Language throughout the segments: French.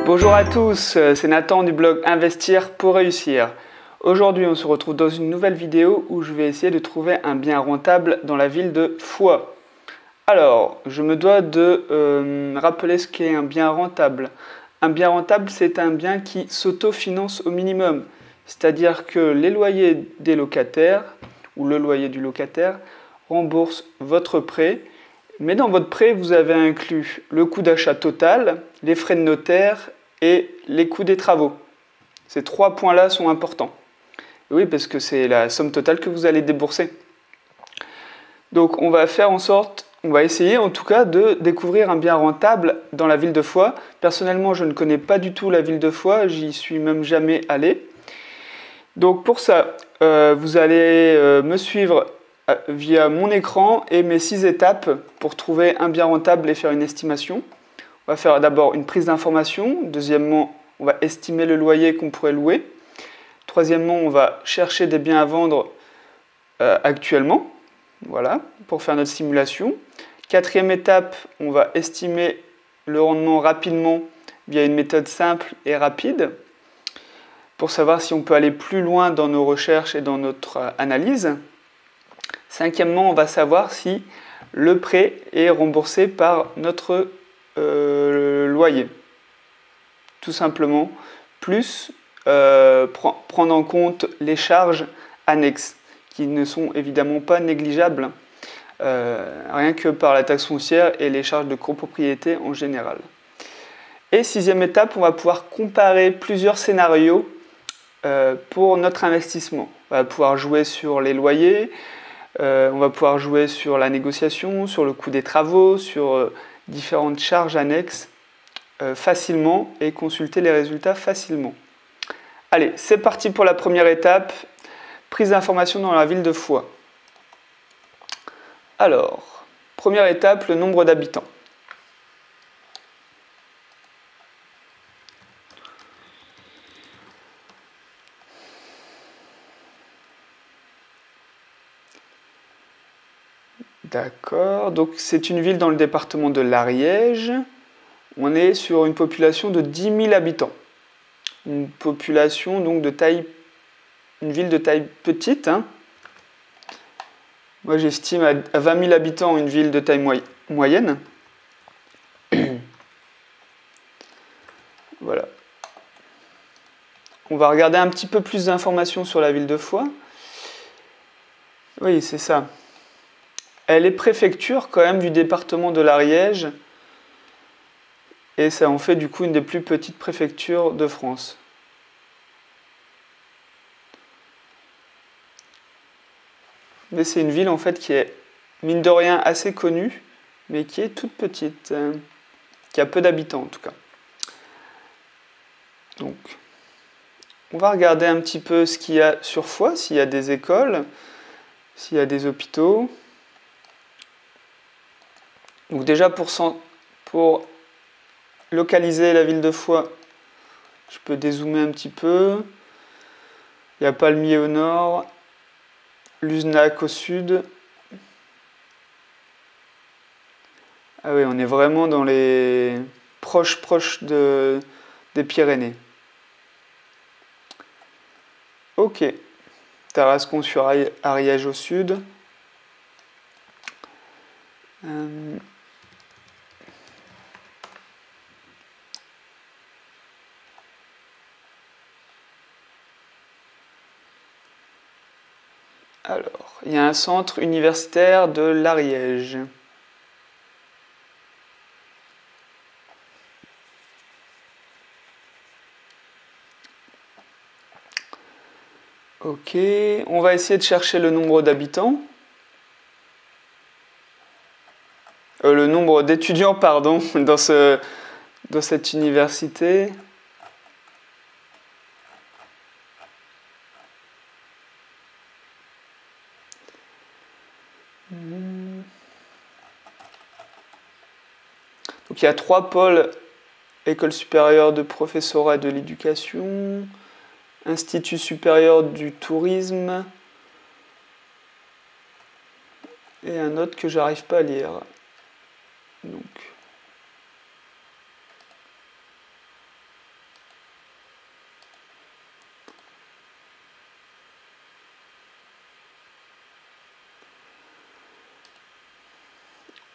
Bonjour à tous, c'est Nathan du blog Investir pour réussir. Aujourd'hui, on se retrouve dans une nouvelle vidéo où je vais essayer de trouver un bien rentable dans la ville de Foix. Alors, je me dois de rappeler ce qu'est un bien rentable. Un bien rentable, c'est un bien qui s'autofinance au minimum. C'est-à-dire que les loyers des locataires, ou le loyer du locataire, rembourse votre prêt. Mais dans votre prêt, vous avez inclus le coût d'achat total, les frais de notaire et les coûts des travaux. Ces trois points-là sont importants. Oui, parce que c'est la somme totale que vous allez débourser. Donc on va faire en sorte, on va essayer en tout cas de découvrir un bien rentable dans la ville de Foix. Personnellement, je ne connais pas du tout la ville de Foix, j'y suis même jamais allé. Donc pour ça, vous allez me suivre via mon écran et mes 6 étapes pour trouver un bien rentable et faire une estimation. On va faire d'abord une prise d'information. Deuxièmement, on va estimer le loyer qu'on pourrait louer. Troisièmement, on va chercher des biens à vendre actuellement, voilà, pour faire notre simulation. Quatrième étape, on va estimer le rendement rapidement via une méthode simple et rapide pour savoir si on peut aller plus loin dans nos recherches et dans notre analyse. Cinquièmement, on va savoir si le prêt est remboursé par notre loyer. Tout simplement, plus prendre en compte les charges annexes, qui ne sont évidemment pas négligeables, rien que par la taxe foncière et les charges de copropriété en général. Et sixième étape, on va pouvoir comparer plusieurs scénarios pour notre investissement. On va pouvoir jouer sur les loyers, on va pouvoir jouer sur la négociation, sur le coût des travaux, sur différentes charges annexes facilement et consulter les résultats facilement. Allez, c'est parti pour la première étape, prise d'information dans la ville de Foix. Alors, première étape, le nombre d'habitants. D'accord, donc c'est une ville dans le département de l'Ariège. On est sur une population de 10 000 habitants. Une population donc de taille, une ville de taille petite. Hein. Moi j'estime à 20 000 habitants une ville de taille moyenne. Voilà. On va regarder un petit peu plus d'informations sur la ville de Foix. Oui, c'est ça. Elle est préfecture quand même du département de l'Ariège. Et ça en fait du coup une des plus petites préfectures de France. Mais c'est une ville en fait qui est, mine de rien, assez connue, mais qui est toute petite, qui a peu d'habitants en tout cas. Donc, on va regarder un petit peu ce qu'il y a sur Foix, s'il y a des écoles, s'il y a des hôpitaux. Donc déjà pour localiser la ville de Foix, je peux dézoomer un petit peu. Il y a Palmiers au nord, Luznac au sud. Ah oui, on est vraiment dans les proches des Pyrénées. Ok, Tarascon-sur-Ariège au sud. Alors, il y a un centre universitaire de l'Ariège. Ok, on va essayer de chercher le nombre d'habitants. Le nombre d'étudiants, pardon, dans cette université. Donc il y a 3 pôles: École supérieure de professorat de l'éducation, Institut supérieur du tourisme, et un autre que j'arrive pas à lire. Donc,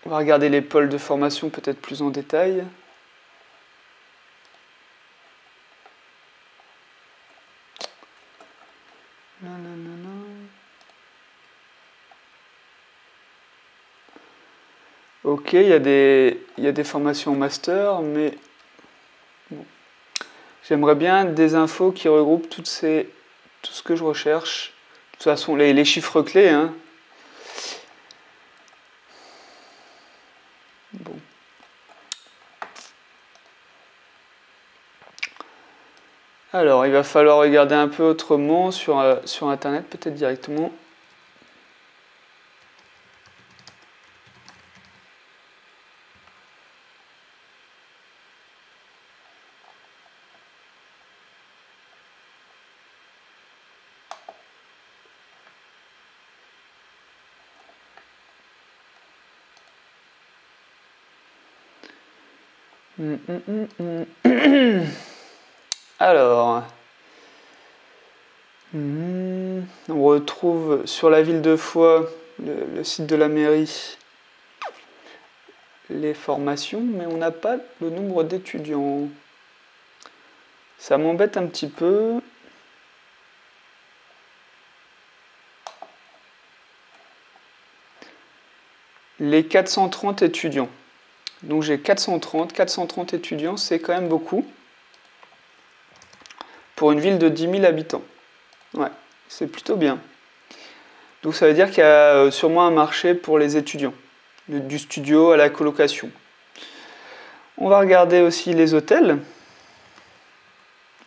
On va regarder les pôles de formation peut-être plus en détail. Ok, il y a des formations en master, mais bon. J'aimerais bien des infos qui regroupent tout ce que je recherche. De toute façon, les chiffres clés, hein. Bon. Alors, il va falloir regarder un peu autrement sur Internet, peut-être directement. Alors, on retrouve sur la ville de Foix, le site de la mairie, les formations, mais on n'a pas le nombre d'étudiants. Ça m'embête un petit peu. Les 430 étudiants. Donc j'ai 430 étudiants, c'est quand même beaucoup. Pour une ville de 10 000 habitants. Ouais, c'est plutôt bien. Donc ça veut dire qu'il y a sûrement un marché pour les étudiants. Du studio à la colocation. On va regarder aussi les hôtels.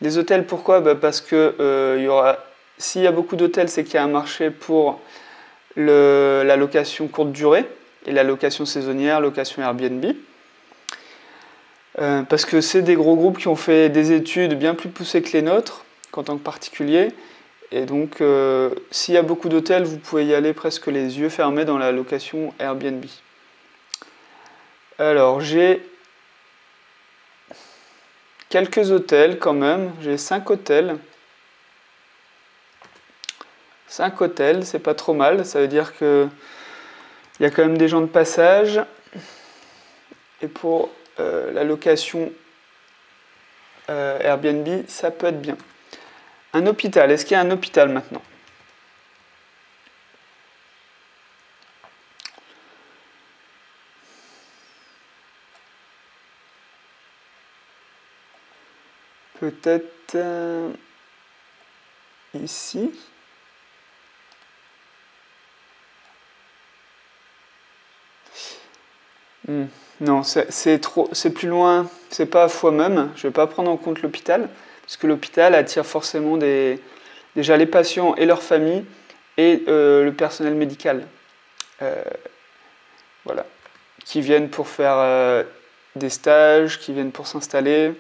Les hôtels, pourquoi? Parce que s'il y a beaucoup d'hôtels, c'est qu'il y a un marché pour la location courte durée et la location saisonnière, location Airbnb. Parce que c'est des gros groupes qui ont fait des études bien plus poussées que les nôtres, qu'en tant que particulier. Et donc, s'il y a beaucoup d'hôtels, vous pouvez y aller presque les yeux fermés dans la location Airbnb. Alors, j'ai quelques hôtels quand même. J'ai 5 hôtels. 5 hôtels, c'est pas trop mal. Ça veut dire qu'il y a quand même des gens de passage. Et pour la location Airbnb, ça peut être bien. Un hôpital, est-ce qu'il y a un hôpital maintenant? Peut-être ici. Non, c'est plus loin, c'est pas à Foix même. Je vais pas prendre en compte l'hôpital, parce que l'hôpital attire forcément déjà les patients et leurs familles et le personnel médical. Voilà, qui viennent pour faire des stages, qui viennent pour s'installer.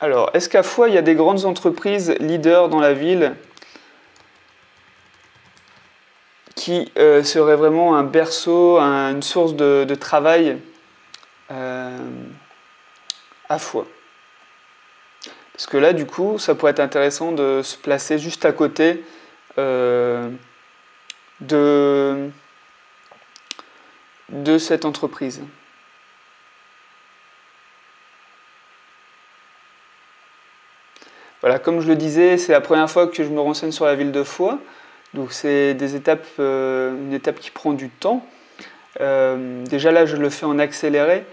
Alors, est-ce qu'à Foix, il y a des grandes entreprises leaders dans la ville qui serait vraiment un berceau, une source de travail à Foix. Parce que là, du coup, ça pourrait être intéressant de se placer juste à côté de cette entreprise. Voilà, comme je le disais, c'est la première fois que je me renseigne sur la ville de Foix. Donc c'est une étape qui prend du temps. Déjà là, je le fais en accéléré.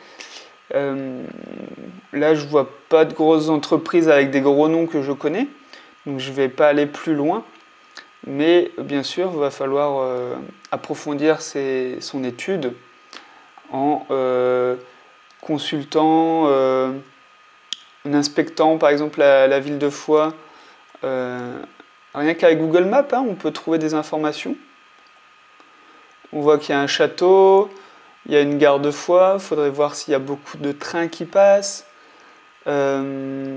Là, je vois pas de grosses entreprises avec des gros noms que je connais. Donc je vais pas aller plus loin. Mais bien sûr, il va falloir approfondir son étude en consultant, en inspectant par exemple la ville de Foix. Rien qu'avec Google Maps, hein, on peut trouver des informations. On voit qu'il y a un château, il y a une gare de Foix, il faudrait voir s'il y a beaucoup de trains qui passent. Voilà.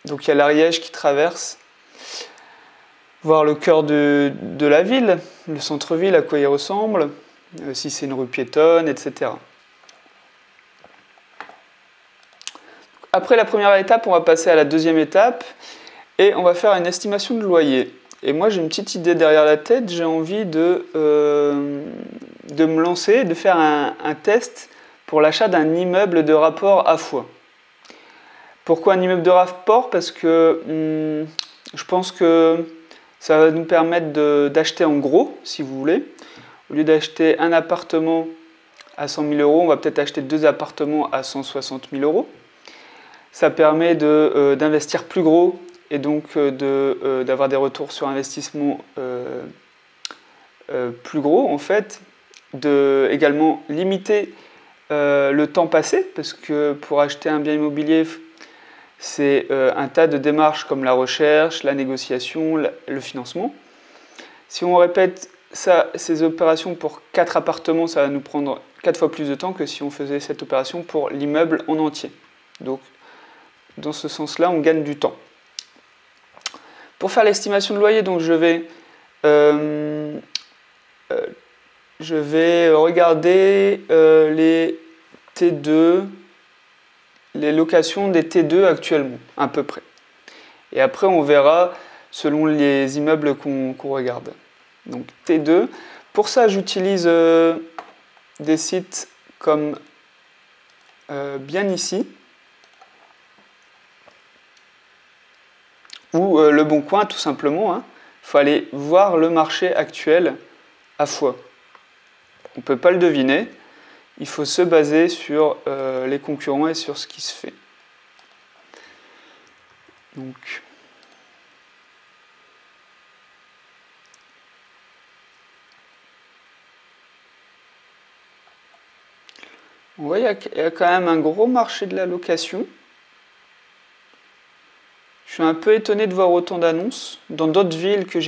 Donc il y a l'Ariège qui traverse. Voir le cœur de la ville, le centre-ville, à quoi il ressemble, si c'est une rue piétonne, etc. Après la première étape, on va passer à la deuxième étape et on va faire une estimation de loyer. Et moi j'ai une petite idée derrière la tête, j'ai envie de me lancer, de faire un test pour l'achat d'un immeuble de rapport à Foix. Pourquoi un immeuble de rapport? Parce que je pense que ça va nous permettre d'acheter en gros, si vous voulez. Au lieu d'acheter un appartement à 100 000 euros, on va peut-être acheter 2 appartements à 160 000 euros. Ça permet d'investir plus gros et donc d'avoir des retours sur investissement plus gros en fait. Également limiter le temps passé, parce que pour acheter un bien immobilier, c'est un tas de démarches comme la recherche, la négociation, le financement. Si on répète ces opérations pour 4 appartements, ça va nous prendre 4 fois plus de temps que si on faisait cette opération pour l'immeuble en entier. Donc, dans ce sens-là, on gagne du temps. Pour faire l'estimation de loyer, donc je vais regarder les T2, les locations des T2 actuellement, à peu près. Et après, on verra selon les immeubles qu'on regarde. Donc T2. Pour ça, j'utilise des sites comme Bien Ici ou Le Bon Coin, tout simplement. Il faut aller voir le marché actuel à Foix. On ne peut pas le deviner. Il faut se baser sur les concurrents et sur ce qui se fait. Donc, on voit qu'il y a quand même un gros marché de la location. Je suis un peu étonné de voir autant d'annonces. Dans d'autres villes que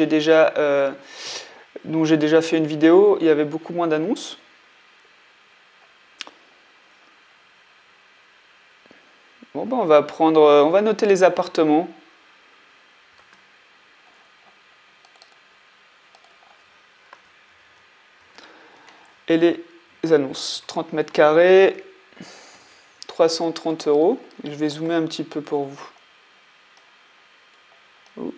dont j'ai déjà fait une vidéo, il y avait beaucoup moins d'annonces. Bon, ben on va noter les appartements. Et les annonces. 30 mètres carrés, 330 euros. Je vais zoomer un petit peu pour vous. Ouh.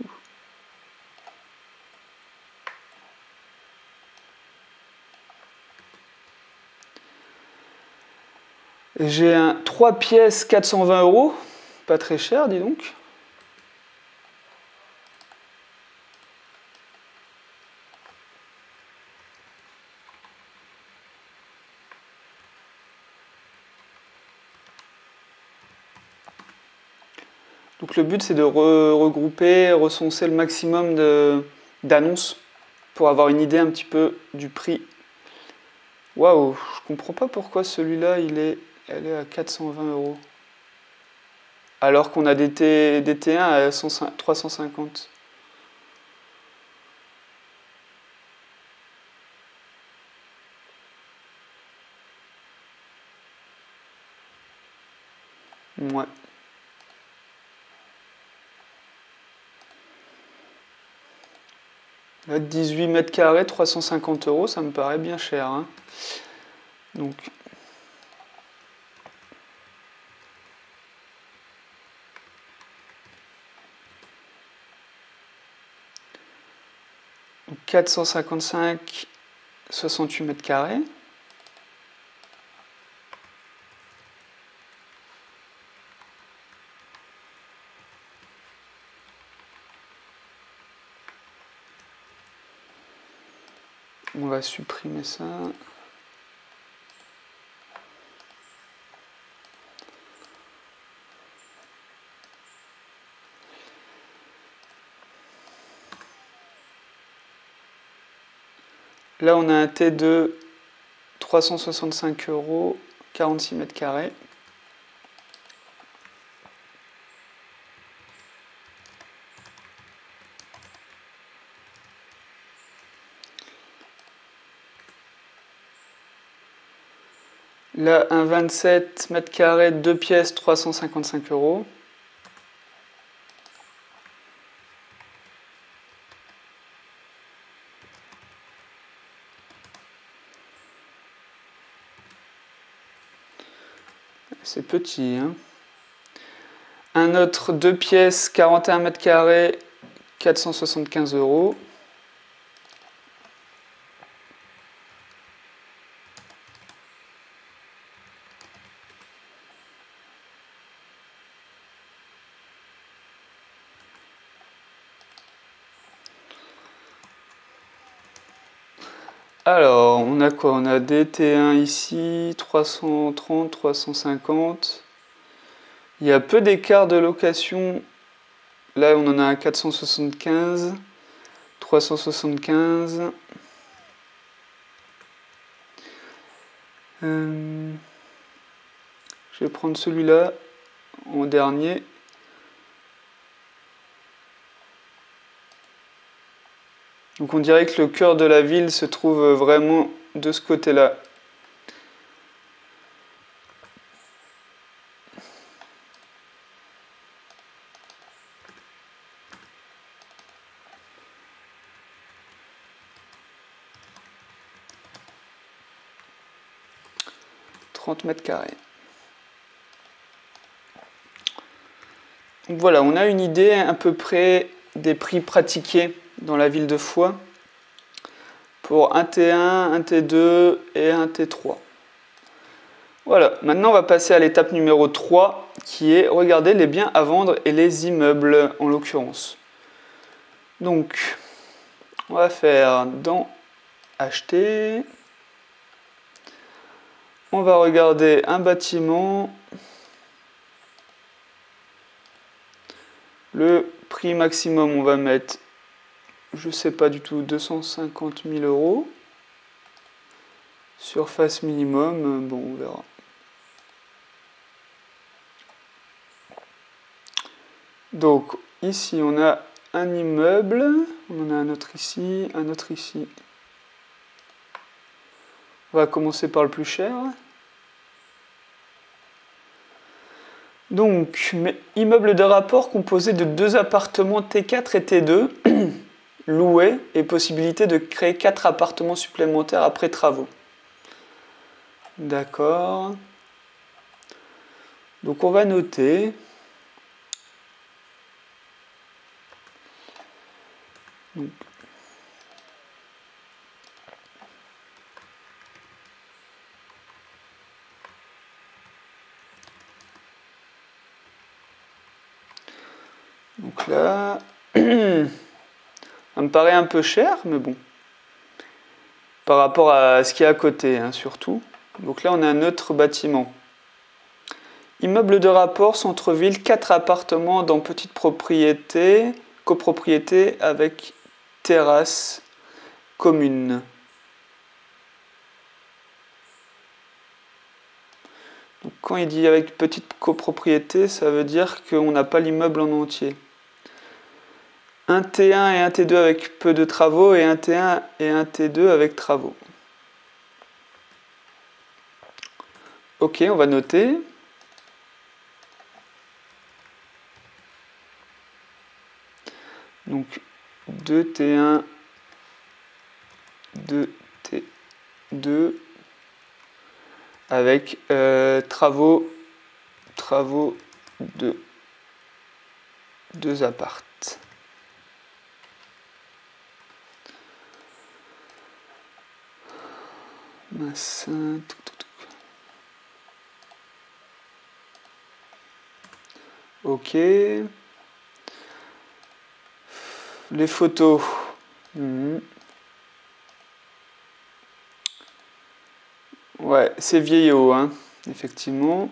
J'ai un 3 pièces 420 euros. Pas très cher, dis donc. Donc le but c'est de regrouper, recenser le maximum d'annonces pour avoir une idée un petit peu du prix. Waouh, je comprends pas pourquoi celui-là elle est à 420 euros. Alors qu'on a des T1 à 350. Ouais. Là, 18 mètres carrés, 350 euros, ça me paraît bien cher. Hein. Donc, donc 455, 68 mètres carrés. On va supprimer ça. Là, on a un T2 365 euros, 46 mètres carrés. Là, un 27 mètres carrés, 2 pièces, 355 euros. C'est petit, hein. Un autre 2 pièces, 41 mètres carrés, 475 €. Alors, on a quoi? On a des T1 ici, 330, 350. Il y a peu d'écart de location. Là, on en a un 475, 375. Je vais prendre celui-là en dernier. Donc on dirait que le cœur de la ville se trouve vraiment de ce côté-là. m². Donc voilà, on a une idée à peu près des prix pratiqués dans la ville de Foix pour un T1, un T2 et un T3. Voilà, maintenant on va passer à l'étape numéro 3 qui est regarder les biens à vendre et les immeubles en l'occurrence. Donc, on va faire dans acheter. On va regarder un bâtiment. Le prix maximum, on va mettre, je sais pas du tout, 250 000 €. Surface minimum, bon, on verra. Donc, ici, on a un immeuble. On en a un autre ici, un autre ici. On va commencer par le plus cher. Donc, immeuble de rapport composé de 2 appartements T4 et T2, loués, et possibilité de créer 4 appartements supplémentaires après travaux. D'accord. Donc, on va noter. Donc là, ça me paraît un peu cher, mais bon. Par rapport à ce qu'il y a à côté, hein, surtout. Donc là, on a un autre bâtiment. Immeuble de rapport, centre-ville, 4 appartements dans petite propriété, copropriété avec terrasse commune. Donc quand il dit avec petite copropriété, ça veut dire qu'on n'a pas l'immeuble en entier. Un T1 et un T2 avec peu de travaux et un T1 et un T2 avec travaux. Ok, on va noter. Donc 2 T1, 2 T2 avec travaux de 2 apparts. Ok. Les photos. Ouais, c'est vieillot, hein, effectivement.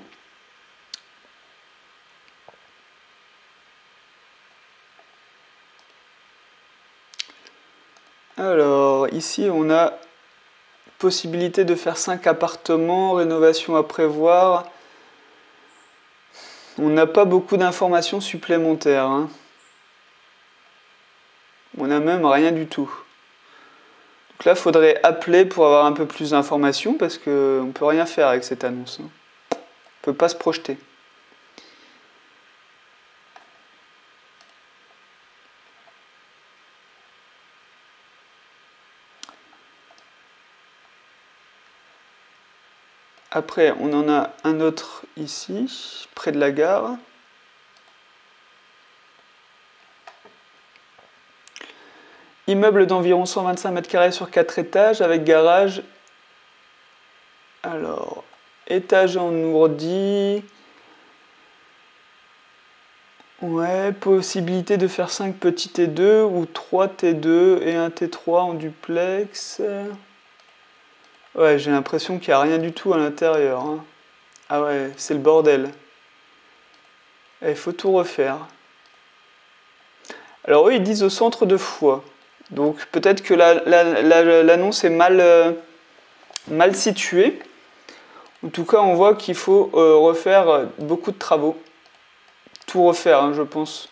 Alors, ici, on a possibilité de faire 5 appartements, rénovation à prévoir. On n'a pas beaucoup d'informations supplémentaires, hein. On n'a même rien du tout. Donc là, il faudrait appeler pour avoir un peu plus d'informations parce qu'on ne peut rien faire avec cette annonce, hein. On ne peut pas se projeter. Après, on en a un autre ici, près de la gare. Immeuble d'environ 125 mètres carrés sur 4 étages avec garage. Alors, étage en ourdi. Ouais, possibilité de faire 5 petits T2 ou 3 T2 et un T3 en duplex. Ouais, j'ai l'impression qu'il n'y a rien du tout à l'intérieur. Hein. Ah ouais, c'est le bordel. Il faut tout refaire. Alors eux, ils disent au centre de Foix. Donc peut-être que l'annonce est mal située. En tout cas, on voit qu'il faut refaire beaucoup de travaux. Tout refaire, hein, je pense,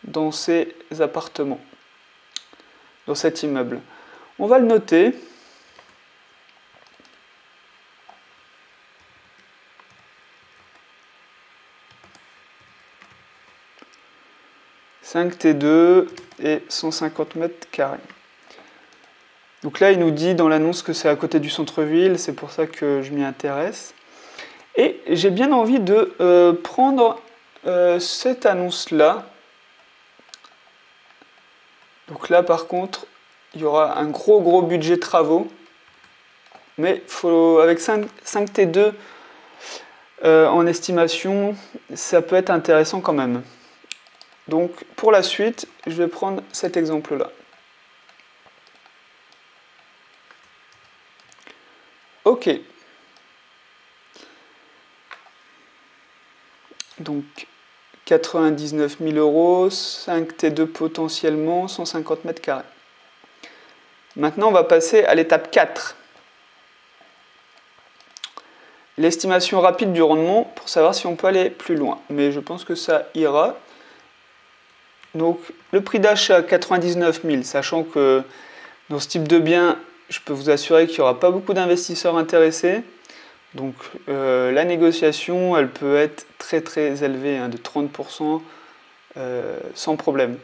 dans ces appartements, dans cet immeuble. On va le noter. « 5 T2 et 150 mètres carrés. » Donc là, il nous dit dans l'annonce que c'est à côté du centre-ville, c'est pour ça que je m'y intéresse. Et j'ai bien envie de prendre cette annonce-là. Donc là, par contre, il y aura un gros budget travaux. Mais avec 5 T2 en estimation, ça peut être intéressant quand même. Donc pour la suite, je vais prendre cet exemple-là. Ok. Donc 99 000 €, 5 T2 potentiellement, 150 mètres carrés. Maintenant, on va passer à l'étape 4. L'estimation rapide du rendement pour savoir si on peut aller plus loin. Mais je pense que ça ira. Donc le prix d'achat 99 000, sachant que dans ce type de bien, je peux vous assurer qu'il n'y aura pas beaucoup d'investisseurs intéressés. Donc la négociation, elle peut être très élevée, hein, de 30% sans problème.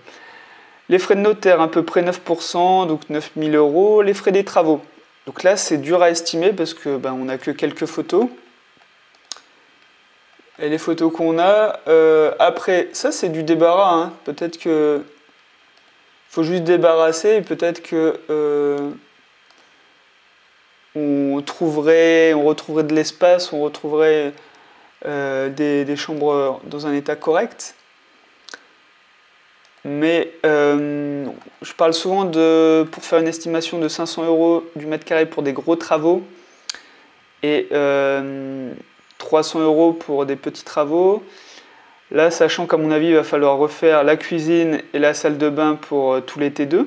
Les frais de notaire, à peu près 9%, donc 9 000 €. Les frais des travaux. Donc là, c'est dur à estimer parce que on n'a que quelques photos. Et les photos qu'on a, après, ça c'est du débarras. Hein. Peut-être que faut juste débarrasser et peut-être que on retrouverait de l'espace, on retrouverait des chambres dans un état correct. Mais je parle souvent pour faire une estimation de 500 € du mètre carré pour des gros travaux et 300 € pour des petits travaux. Là, sachant qu'à mon avis, il va falloir refaire la cuisine et la salle de bain pour tous les T2,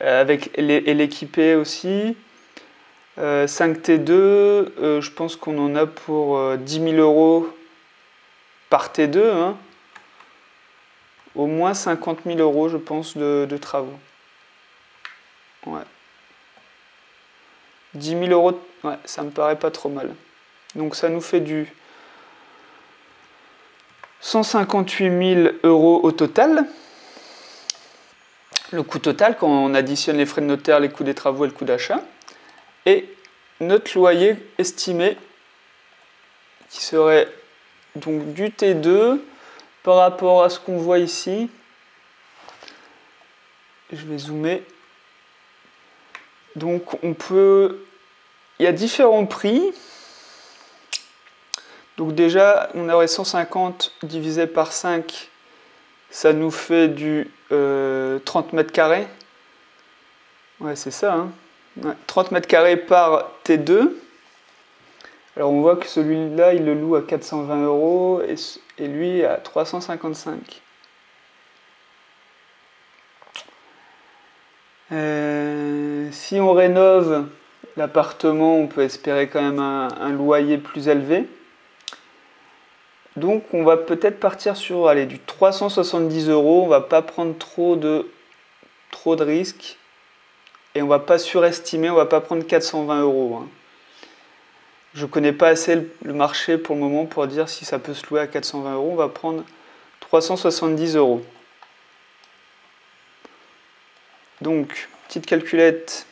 et l'équiper aussi. 5 T2, je pense qu'on en a pour 10 000 € par T2. Hein. Au moins 50 000 €, je pense, de travaux. Ouais. 10 000 €, ouais, ça me paraît pas trop mal. Donc ça nous fait du 158 000 € au total. Le coût total, quand on additionne les frais de notaire, les coûts des travaux et le coût d'achat. Et notre loyer estimé, qui serait donc du T2 par rapport à ce qu'on voit ici. Je vais zoomer. Donc il y a différents prix. Donc déjà, on aurait 150 divisé par 5, ça nous fait du 30 mètres carrés. Ouais, c'est ça. Hein. Ouais, 30 mètres carrés par T2. Alors on voit que celui-là, il le loue à 420 € et lui à 355. Si on rénove l'appartement, on peut espérer quand même un loyer plus élevé. Donc on va peut-être partir sur du 370 €. On va pas prendre trop de risques. Et on va pas surestimer, on va pas prendre 420 €. Hein. Je connais pas assez le marché pour le moment pour dire si ça peut se louer à 420 €. On va prendre 370 €. Donc, petite calculette.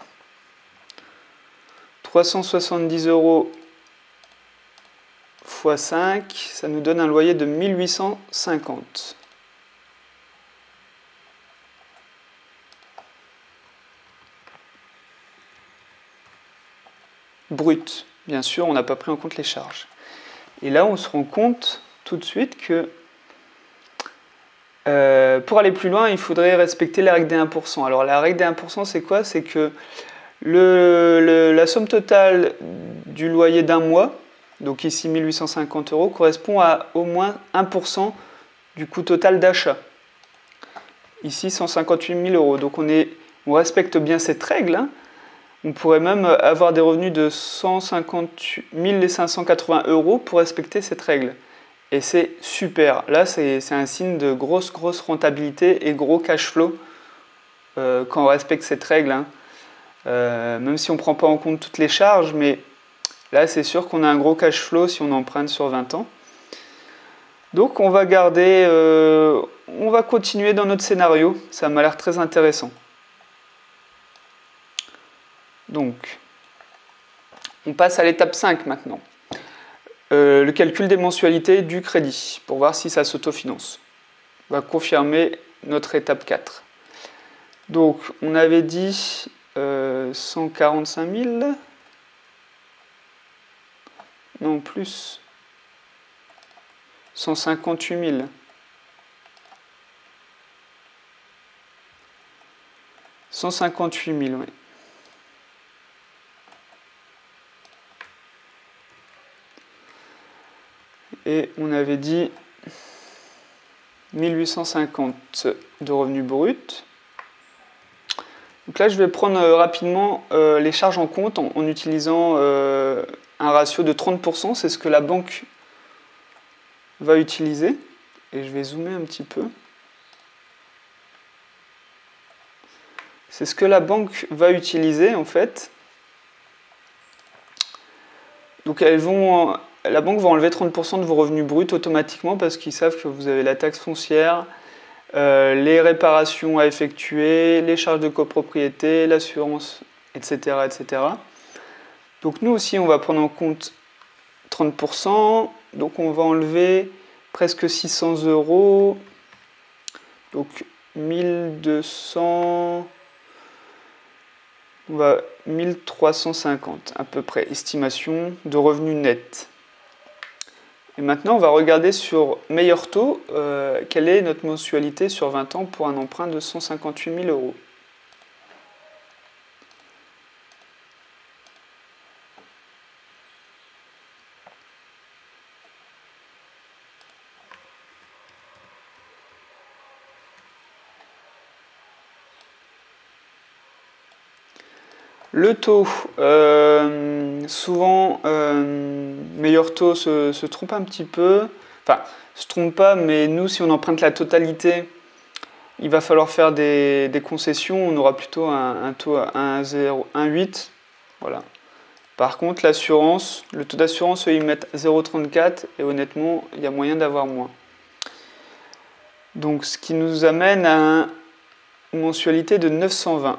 370 € x 5, ça nous donne un loyer de 1850. brut. Bien sûr, on n'a pas pris en compte les charges. Et là, on se rend compte tout de suite que pour aller plus loin, il faudrait respecter la règle des 1%. Alors la règle des 1%, c'est quoi? C'est que la somme totale du loyer d'un mois, donc ici 1850 €, correspond à au moins 1% du coût total d'achat. Ici 158 000 €. Donc on respecte bien cette règle, hein. On pourrait même avoir des revenus de 158 580 € pour respecter cette règle. Et c'est super. Là, c'est un signe de grosse rentabilité et gros cash flow quand on respecte cette règle, hein. Même si on ne prend pas en compte toutes les charges, mais là, c'est sûr qu'on a un gros cash flow si on emprunte sur 20 ans. Donc, on va on va continuer dans notre scénario. Ça m'a l'air très intéressant. Donc, on passe à l'étape 5 maintenant. Le calcul des mensualités du crédit, pour voir si ça s'autofinance. On va confirmer notre étape 4. Donc, on avait dit 145 000. Non, plus. 158 000. « 158 000, oui. Et on avait dit 1850 de revenus bruts. Donc là, je vais prendre rapidement les charges en compte en utilisant un ratio de 30%. C'est ce que la banque va utiliser. Et je vais zoomer un petit peu. C'est ce que la banque va utiliser en fait. Donc la banque va enlever 30% de vos revenus bruts automatiquement parce qu'ils savent que vous avez la taxe foncière, les réparations à effectuer, les charges de copropriété, l'assurance, etc., etc. Donc nous aussi, on va prendre en compte 30%. Donc on va enlever presque 600 €. Donc 1200... On va 1350 à peu près, estimation de revenus nets. Et maintenant, on va regarder sur meilleur taux, quelle est notre mensualité sur 20 ans pour un emprunt de 158 000 €. Le taux, souvent, meilleur taux se trompe un petit peu. Enfin, se trompe pas, mais nous, si on emprunte la totalité, il va falloir faire des concessions. On aura plutôt un taux à 1,8. Voilà. Par contre, l'assurance, le taux d'assurance, ils mettent 0,34 et honnêtement, il y a moyen d'avoir moins. Donc, ce qui nous amène à une mensualité de 920.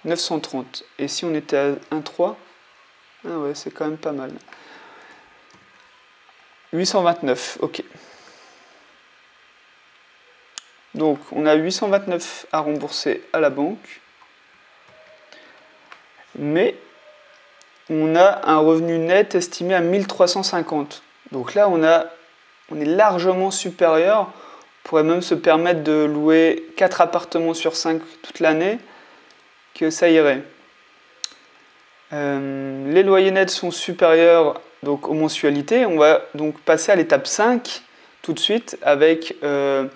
930. Et si on était à 1,3, ah ouais, c'est quand même pas mal. 829, ok. Donc, on a 829 à rembourser à la banque. Mais on a un revenu net estimé à 1350. Donc là, on est largement supérieur. On pourrait même se permettre de louer 4 appartements sur 5 toute l'année, que ça irait. Les loyers nets sont supérieurs donc, aux mensualités. On va donc passer à l'étape 5 tout de suite avec le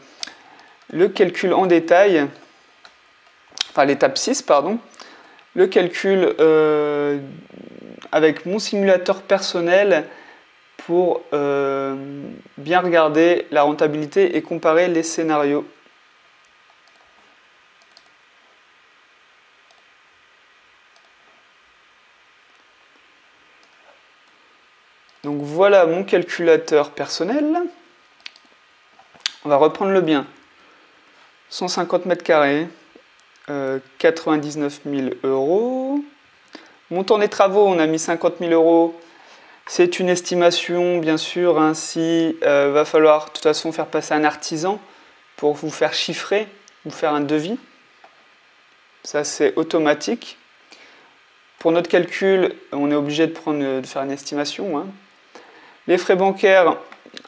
calcul en détail, enfin l'étape 6, pardon, le calcul avec mon simulateur personnel pour bien regarder la rentabilité et comparer les scénarios. Donc voilà mon calculateur personnel. On va reprendre le bien. 150 mètres carrés, 99 000 €. Montant des travaux, on a mis 50 000 €. C'est une estimation, bien sûr. Ainsi, va falloir de toute façon faire passer un artisan pour vous faire chiffrer, vous faire un devis. Ça, c'est automatique. Pour notre calcul, on est obligé de faire une estimation, hein. Les frais bancaires,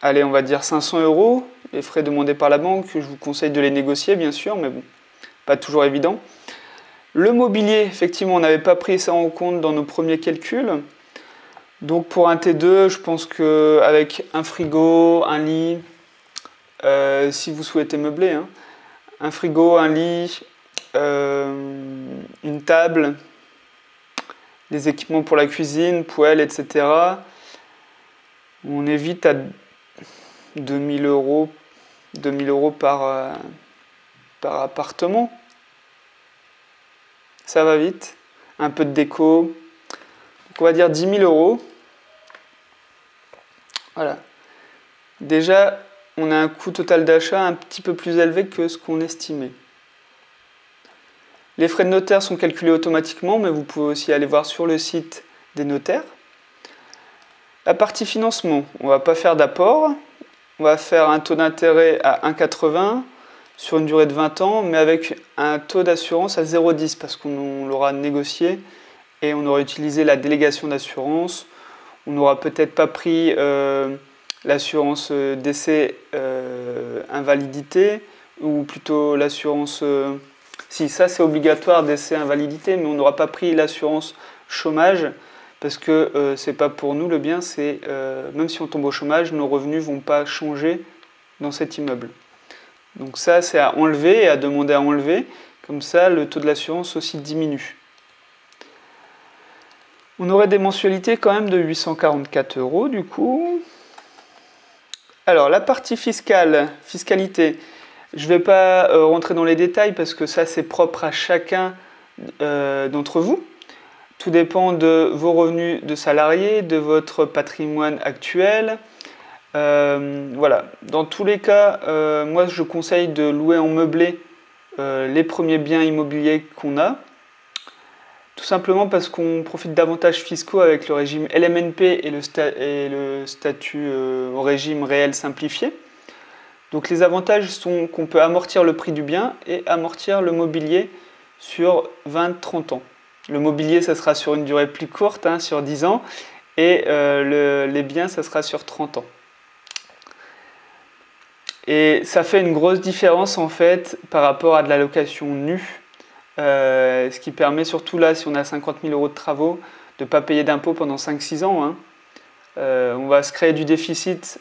allez, on va dire 500 €. Les frais demandés par la banque, je vous conseille de les négocier, bien sûr, mais bon, pas toujours évident. Le mobilier, effectivement, on n'avait pas pris ça en compte dans nos premiers calculs. Donc pour un T2, je pense qu'avec un frigo, un lit, si vous souhaitez meubler, hein, un frigo, un lit, une table, des équipements pour la cuisine, poêle, etc. On est vite à 2000 € par appartement. Ça va vite. Un peu de déco. Donc on va dire 10 000 €. Voilà. Déjà, on a un coût total d'achat un petit peu plus élevé que ce qu'on estimait. Les frais de notaire sont calculés automatiquement, mais vous pouvez aussi aller voir sur le site des notaires. La partie financement, on ne va pas faire d'apport. On va faire un taux d'intérêt à 1,80 sur une durée de 20 ans, mais avec un taux d'assurance à 0,10 parce qu'on l'aura négocié et on aura utilisé la délégation d'assurance. On n'aura peut-être pas pris l'assurance décès invalidité, ou plutôt l'assurance... si, ça c'est obligatoire, décès invalidité, mais on n'aura pas pris l'assurance chômage, parce que c'est pas pour nous le bien, c'est même si on tombe au chômage, nos revenus vont pas changer dans cet immeuble. Donc ça c'est à enlever et à demander à enlever, comme ça le taux de l'assurance aussi diminue. On aurait des mensualités quand même de 844 € du coup. Alors la partie fiscalité, je ne vais pas rentrer dans les détails parce que ça c'est propre à chacun d'entre vous. Tout dépend de vos revenus de salarié, de votre patrimoine actuel. Voilà. Dans tous les cas, moi je conseille de louer en meublé les premiers biens immobiliers qu'on a. Tout simplement parce qu'on profite d'avantages fiscaux avec le régime LMNP et le statut au régime réel simplifié. Donc les avantages sont qu'on peut amortir le prix du bien et amortir le mobilier sur 20-30 ans. Le mobilier, ça sera sur une durée plus courte, hein, sur 10 ans, et les biens, ça sera sur 30 ans. Et ça fait une grosse différence en fait par rapport à de la location nue, ce qui permet surtout là, si on a 50 000 € de travaux, de ne pas payer d'impôts pendant 5-6 ans. Hein. On va se créer du déficit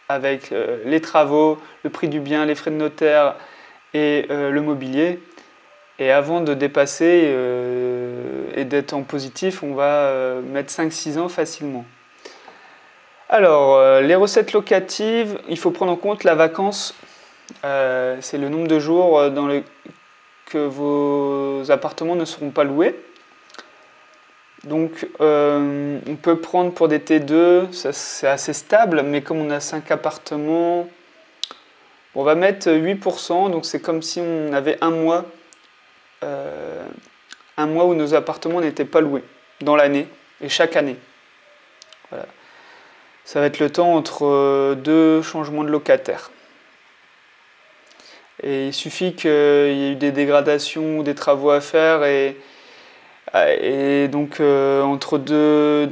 avec les travaux, le prix du bien, les frais de notaire et le mobilier. Et avant de dépasser et d'être en positif, on va mettre 5-6 ans facilement. Alors, les recettes locatives, il faut prendre en compte la vacance. C'est le nombre de jours que vos appartements ne seront pas loués. Donc, on peut prendre pour des T2, c'est assez stable, mais comme on a 5 appartements, on va mettre 8%, donc c'est comme si on avait un mois où nos appartements n'étaient pas loués dans l'année et chaque année. Voilà. Ça va être le temps entre deux changements de locataire. Et il suffit qu'il y ait eu des dégradations ou des travaux à faire et donc entre deux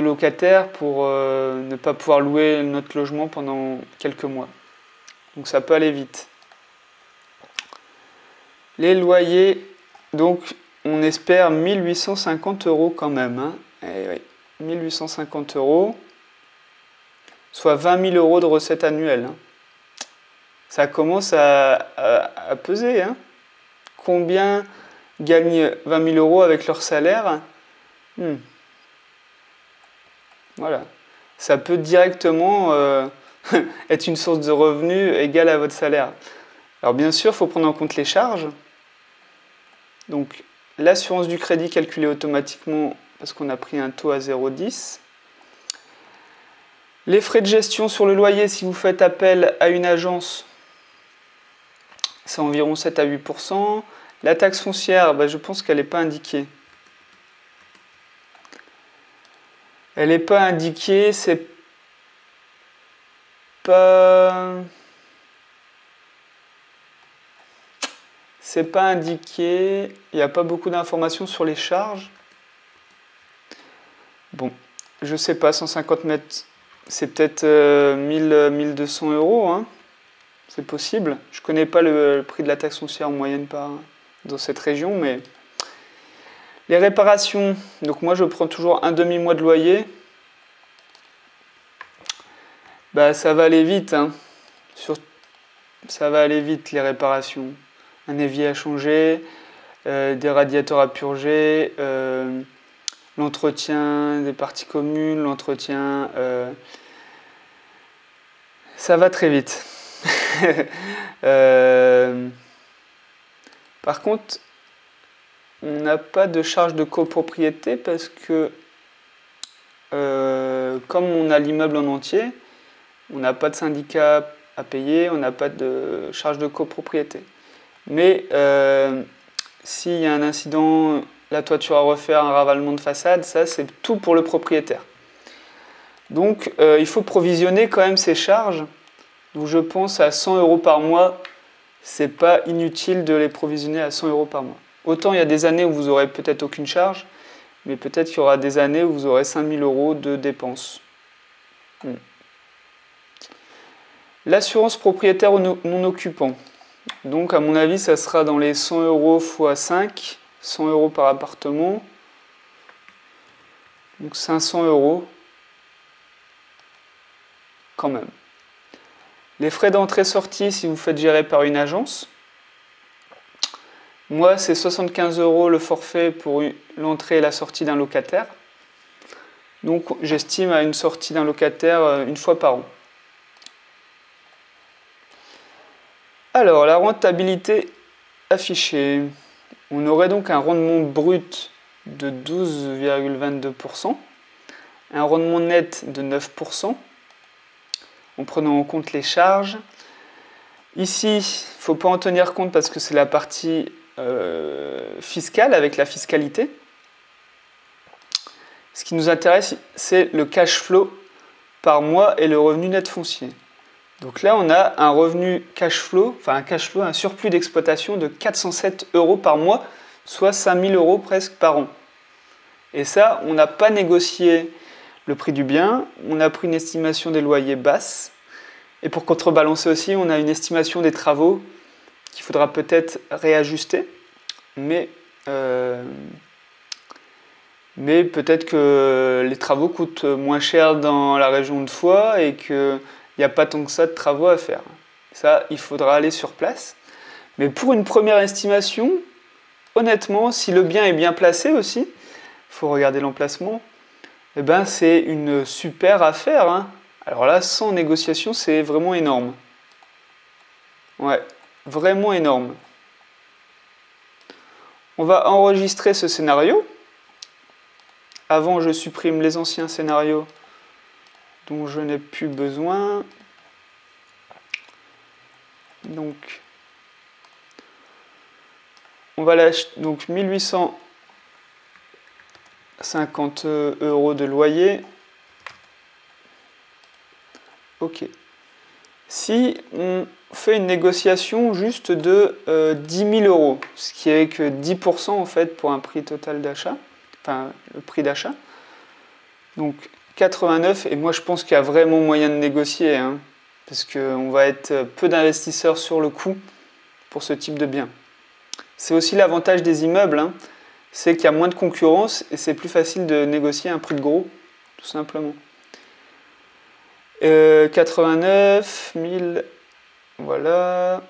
locataires pour ne pas pouvoir louer notre logement pendant quelques mois. Donc ça peut aller vite. Les loyers, donc on espère 1850 € quand même. Hein. Et oui, 1850 €, soit 20 000 € de recettes annuelles. Hein. Ça commence à peser. Hein. Combien gagnent 20 000 € avec leur salaire? Voilà. Ça peut directement être une source de revenus égale à votre salaire. Alors bien sûr, il faut prendre en compte les charges. Donc l'assurance du crédit calculée automatiquement parce qu'on a pris un taux à 0,10. Les frais de gestion sur le loyer, si vous faites appel à une agence, c'est environ 7 à 8%. La taxe foncière, je pense qu'elle n'est pas indiquée. Elle n'est pas indiquée, c'est pas indiqué, il n'y a pas beaucoup d'informations sur les charges. Bon, je sais pas, 150 mètres, c'est peut-être 1200 euros, hein. C'est possible. Je connais pas le prix de la taxe foncière en moyenne dans cette région, mais les réparations, donc moi je prends toujours un demi-mois de loyer. Bah ça va aller vite, hein. Ça va aller vite les réparations. Un évier à changer, des radiateurs à purger, l'entretien des parties communes, l'entretien... ça va très vite. Par contre, on n'a pas de charge de copropriété parce que comme on a l'immeuble en entier, on n'a pas de syndicat à payer, on n'a pas de charge de copropriété. Mais s'il y a un incident, la toiture à refaire, un ravalement de façade, ça c'est tout pour le propriétaire. Donc il faut provisionner quand même ces charges. Donc je pense à 100 euros par mois, c'est pas inutile de les provisionner à 100 euros par mois. Autant il y a des années où vous aurez peut-être aucune charge, mais peut-être qu'il y aura des années où vous aurez 5000 euros de dépenses. L'assurance propriétaire non occupant. Donc à mon avis, ça sera dans les 100 euros x 5, 100 euros par appartement. Donc 500 euros quand même. Les frais d'entrée-sortie si vous faites gérer par une agence. Moi, c'est 75 euros le forfait pour l'entrée et la sortie d'un locataire. Donc j'estime à une sortie d'un locataire une fois par an. Alors, la rentabilité affichée. On aurait donc un rendement brut de 12,22%, un rendement net de 9%, en prenant en compte les charges. Ici, il ne faut pas en tenir compte parce que c'est la partie fiscale avec la fiscalité. Ce qui nous intéresse, c'est le cash flow par mois et le revenu net foncier. Donc là, on a un revenu cash flow, un surplus d'exploitation de 407 euros par mois, soit 5000 euros presque par an. Et ça, on n'a pas négocié le prix du bien, on a pris une estimation des loyers basse. Et pour contrebalancer aussi, on a une estimation des travaux qu'il faudra peut-être réajuster. Mais peut-être que les travaux coûtent moins cher dans la région de Foix et qu'il n'y a pas tant que ça de travaux à faire. Ça, il faudra aller sur place. Mais pour une première estimation, honnêtement, si le bien est bien placé aussi, il faut regarder l'emplacement, eh ben, c'est une super affaire, hein. Alors là, sans négociation, c'est vraiment énorme. Ouais, vraiment énorme. On va enregistrer ce scénario. Avant, je supprime les anciens scénarios dont je n'ai plus besoin. Donc, on va l'acheter, donc 1850 euros de loyer. Ok. Si on fait une négociation juste de 10 000 euros, ce qui est que 10% en fait pour un prix total d'achat, enfin le prix d'achat, donc 89, et moi je pense qu'il y a vraiment moyen de négocier, hein, parce qu'on va être peu d'investisseurs sur le coup pour ce type de bien. C'est aussi l'avantage des immeubles, hein, c'est qu'il y a moins de concurrence et c'est plus facile de négocier un prix de gros, tout simplement. 89 000, voilà.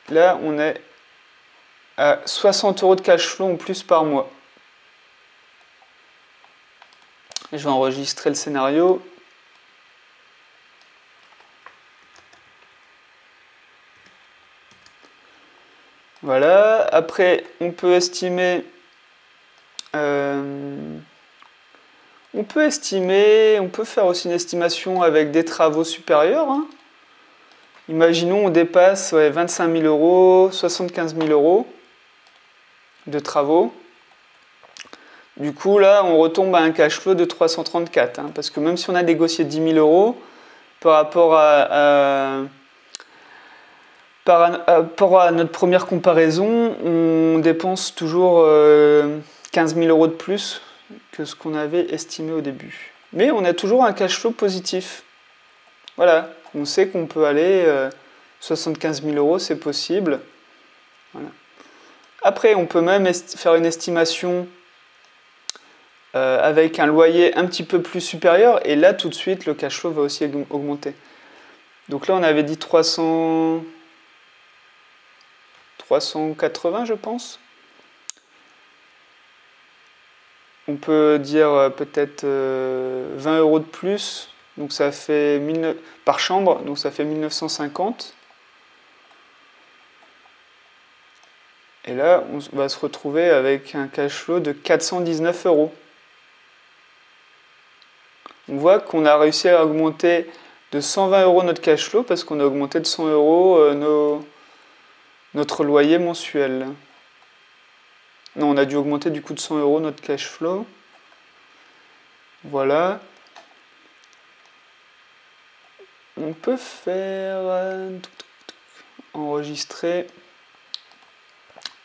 Là, on est à 60 euros de cash flow en plus par mois. Et je vais enregistrer le scénario. Voilà. Après, on peut estimer... on peut faire aussi une estimation avec des travaux supérieurs, hein. Imaginons on dépasse 25 000 euros, 75 000 euros de travaux. Du coup, là, on retombe à un cash flow de 334, hein, parce que même si on a négocié 10 000 euros, par rapport à notre première comparaison, on dépense toujours 15 000 euros de plus que ce qu'on avait estimé au début. Mais on a toujours un cash flow positif. Voilà, on sait qu'on peut aller 75 000 euros, c'est possible. Voilà. Après, on peut même faire une estimation avec un loyer un petit peu plus supérieur, et là, tout de suite, le cash flow va aussi augmenter. Donc là, on avait dit 380, je pense. On peut dire peut-être 20 euros de plus, donc ça fait par chambre, donc ça fait 1950. Et là, on va se retrouver avec un cash flow de 419 euros. On voit qu'on a réussi à augmenter de 120 euros notre cash flow parce qu'on a augmenté de 100 euros notre loyer mensuel. Non, on a dû augmenter du coup de 100 euros notre cash flow. Voilà. On peut faire enregistrer.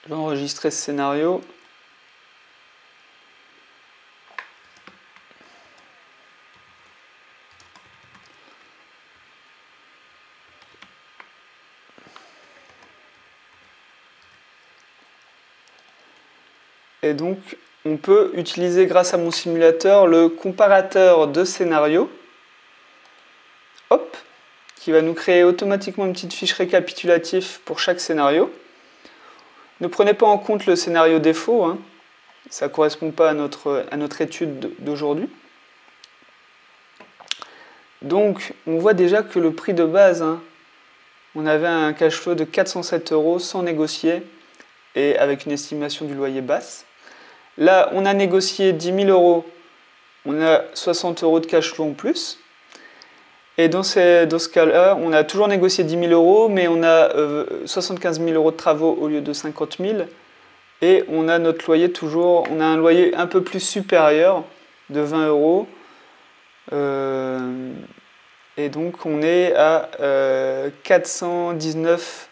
Je vais enregistrer ce scénario. Et donc, on peut utiliser grâce à mon simulateur le comparateur de scénarios. Hop, qui va nous créer automatiquement une petite fiche récapitulative pour chaque scénario. Ne prenez pas en compte le scénario défaut, hein. Ça ne correspond pas à notre étude d'aujourd'hui. Donc, on voit déjà que le prix de base, hein, on avait un cash flow de 407 euros sans négocier et avec une estimation du loyer basse. Là, on a négocié 10 000 euros, on a 60 euros de cash flow en plus. Et dans ce cas-là, on a toujours négocié 10 000 euros, mais on a 75 000 euros de travaux au lieu de 50 000. Et on a notre loyer toujours, on a un loyer un peu plus supérieur de 20 euros. Et donc on est à 419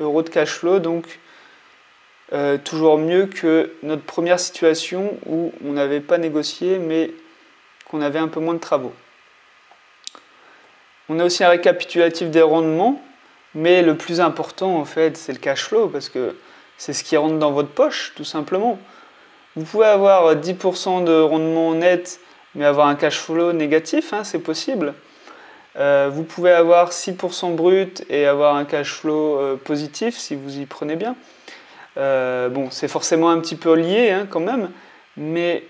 euros de cash flow, donc toujours mieux que notre première situation où on n'avait pas négocié mais qu'on avait un peu moins de travaux. On a aussi un récapitulatif des rendements, mais le plus important en fait c'est le cash flow parce que c'est ce qui rentre dans votre poche tout simplement. Vous pouvez avoir 10% de rendement net mais avoir un cash flow négatif, hein, c'est possible. Vous pouvez avoir 6% brut et avoir un cash flow positif si vous y prenez bien. Bon, c'est forcément un petit peu lié hein, quand même, mais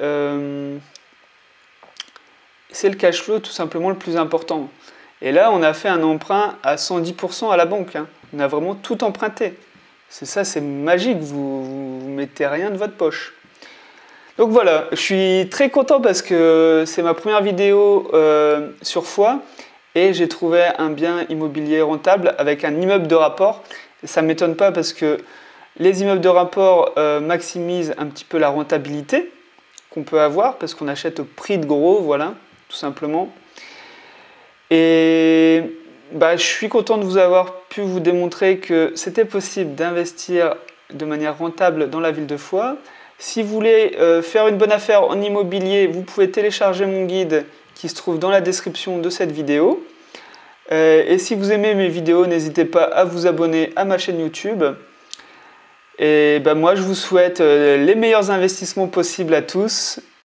c'est le cash flow tout simplement le plus important. Et là, on a fait un emprunt à 110% à la banque. Hein. On a vraiment tout emprunté. C'est ça, c'est magique, vous mettez rien de votre poche. Donc voilà, je suis très content parce que c'est ma première vidéo sur Foix et j'ai trouvé un bien immobilier rentable avec un immeuble de rapport. Et ça ne m'étonne pas parce que les immeubles de rapport maximisent un petit peu la rentabilité qu'on peut avoir parce qu'on achète au prix de gros, voilà, tout simplement. Et je suis content de vous avoir pu vous démontrer que c'était possible d'investir de manière rentable dans la ville de Foix. Si vous voulez faire une bonne affaire en immobilier, vous pouvez télécharger mon guide qui se trouve dans la description de cette vidéo. Et si vous aimez mes vidéos, n'hésitez pas à vous abonner à ma chaîne YouTube. Et moi, je vous souhaite les meilleurs investissements possibles à tous.